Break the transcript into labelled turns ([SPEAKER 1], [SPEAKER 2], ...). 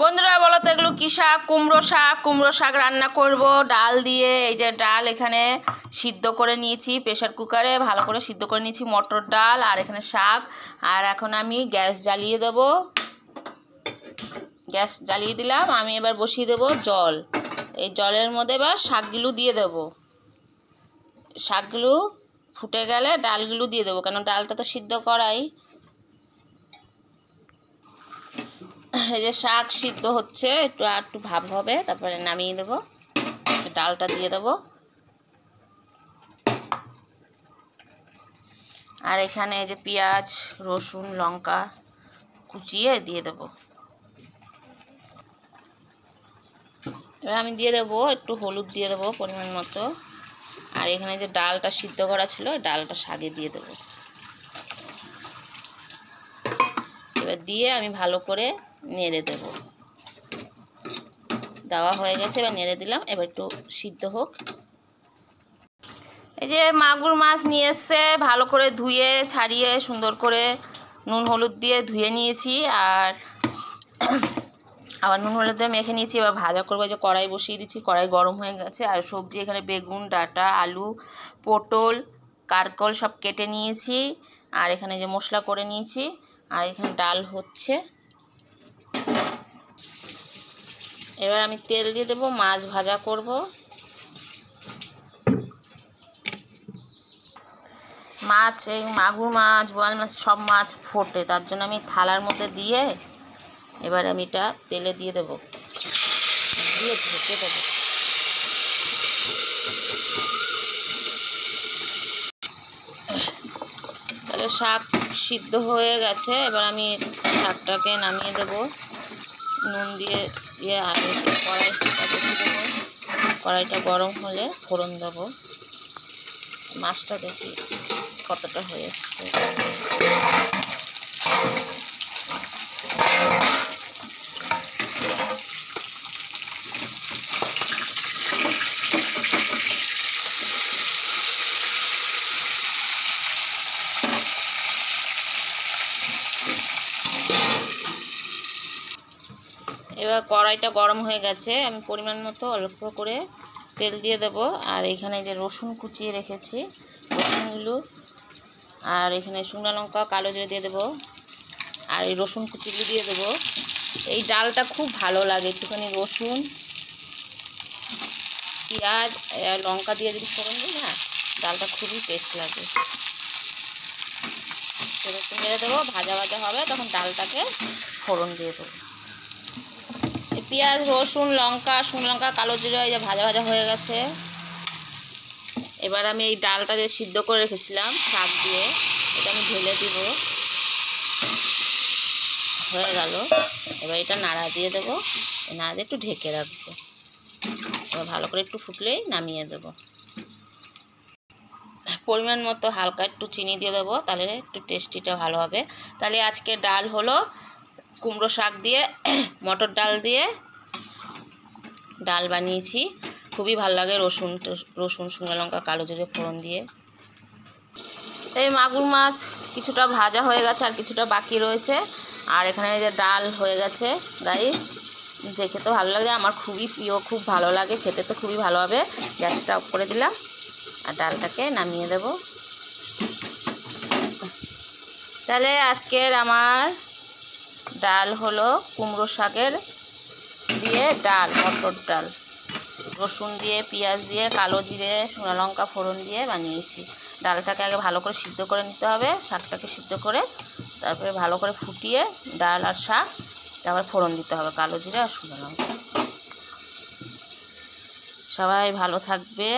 [SPEAKER 1] বন্ধুরা বলো তো এগুলো কি শাক? কুমড়ো শাক রান্না করব ডাল দিয়ে। এই যে ডাল এখানে সিদ্ধ করে নিয়েছি প্রেসার কুকারে, ভালো করে সিদ্ধ করে নিয়েছি মটর ডাল, আর এখানে শাক। আর এখন আমি গ্যাস জ্বালিয়ে দেব। গ্যাস জ্বালিয়ে দিলাম। আমি এবার বসিয়ে দেব জল। এই জলের মধ্যে এবার শাকগুলো দিয়ে দেব। শাকগুলো ফুটে গেলে ডালগুলো দিয়ে দেবো, কারণ ডালটা তো সিদ্ধ করাই। এই যে শাক সিদ্ধ হচ্ছে, একটু ভাপ হবে, তারপরে নামিয়ে দেবো। ডালটা দিয়ে দেবো। আর এখানে এই যে পেঁয়াজ, রসুন, লঙ্কা কুচিয়ে দিয়ে দেবো। এবার আমি দিয়ে দেবো একটু হলুদ দিয়ে দেবো পরিমাণ মতো। আর এখানে যে ডালটা সিদ্ধ করা ছিল, ডালটা শাকে দিয়ে দেবো। এবার দিয়ে আমি ভালো করে নেড়ে দেবো। দেওয়া হয়ে গেছে, এবার নেড়ে দিলাম। এবার একটু সিদ্ধ হোক। এই যে মাগুর মাছ নিয়ে এসছে, ভালো করে ধুয়ে ছাড়িয়ে সুন্দর করে নুন হলুদ দিয়ে ধুয়ে নিয়েছি। আর আবার নুন হলুদ দিয়ে মেখে নিয়েছি। এবার ভাজা করবো। যে কড়াই বসিয়ে দিচ্ছি, কড়াই গরম হয়ে গেছে। আর সবজি এখানে বেগুন, ডাঁটা, আলু, পটল, কারকল সব কেটে নিয়েছি। আর এখানে যে মশলা করে নিয়েছি। আর এখানে ডাল হচ্ছে। এবার আমি তেল দিয়ে দেবো, মাছ ভাজা করব। মাছ, এই মাগুর মাছ, বোয়াল মাছ, সব মাছ ফোটে, তার জন্য আমি থালার মধ্যে দিয়ে এবার আমি এটা তেলে দিয়ে দেবো, দিয়ে ঢেকে দেবো। তাহলে শাক সিদ্ধ হয়ে গেছে। এবার আমি শাকটাকে নামিয়ে দেবো। নুন দিয়ে আর কড়াইটা বসিয়ে দেবো। কড়াইটা গরম হলে ফোড়ন দেবো। মাছটা দেখি কতটা হয়ে এসছে। এবার কড়াইটা গরম হয়ে গেছে। আমি পরিমাণ মতো অল্প করে তেল দিয়ে দেব। আর এখানে যে রসুন কুচিয়ে রেখেছি, রসুনগুলো, আর এখানে শুকনো লঙ্কা, কালো জিরে দিয়ে দেবো। আর এই রসুন কুচিগুলো দিয়ে দেবো। এই ডালটা খুব ভালো লাগে, একটুখানি রসুন, পেঁয়াজ, লঙ্কা দিয়ে যদি ফোড়ন দিই না, ডালটা খুবই টেস্ট লাগে। রসুন দিয়ে দেবো, ভাজা ভাজা হবে, তখন ডালটাকে ফোড়ন দিয়ে দেবো। পেঁয়াজ, রসুন, লঙ্কা, শুকনো লঙ্কা, কালো জিরা এই যে ভাজা ভাজা হয়ে গেছে। এবার আমি এই ডালটা যে সিদ্ধ করে রেখেছিলাম শাক দিয়ে, এটা আমি ঢেলে দিব। হয়ে গেল। এবার এটা নাড়া দিয়ে দেবো। নাড়া দিয়ে একটু ঢেকে রাখবো। এবার ভালো করে একটু ফুটলেই নামিয়ে দেবো। পরিমাণ মতো হালকা একটু চিনি দিয়ে দেবো, তাহলে একটু টেস্টিটা ভালো হবে। তাহলে আজকে ডাল হলো কুমড়ো শাক দিয়ে, মটর ডাল দিয়ে ডাল বানিয়েছি। খুবই ভালো লাগে রসুন, শুকনো লঙ্কা, কালো জিরে ফোড়ন দিয়ে। এই মাগুর মাছ কিছুটা ভাজা হয়ে গেছে, আর কিছুটা বাকি রয়েছে। আর এখানে যে ডাল হয়ে গেছে গাইস, দেখে তো ভালো লাগে, আমার খুবই প্রিয়, খুব ভালো লাগে খেতে, তো খুবই ভালো হবে। গ্যাসটা অফ করে দিলাম আর ডালটাকে নামিয়ে দেব। তাহলে আজকের আমার ডাল হলো কুমড়ো শাকের দিয়ে ডাল, মটর ডাল, রসুন দিয়ে, পেঁয়াজ দিয়ে, কালো জিরে, শুকনো লঙ্কা ফোড়ন দিয়ে বানিয়েছি। ডালটাকে আগে ভালো করে সিদ্ধ করে নিতে হবে, শাকটাকে সিদ্ধ করে তারপরে ভালো করে ফুটিয়ে ডাল আর শাক তারপরে ফোড়ন দিতে হবে, কালো জিরে আর শুকনো লঙ্কা। সবাই ভালো থাকবে।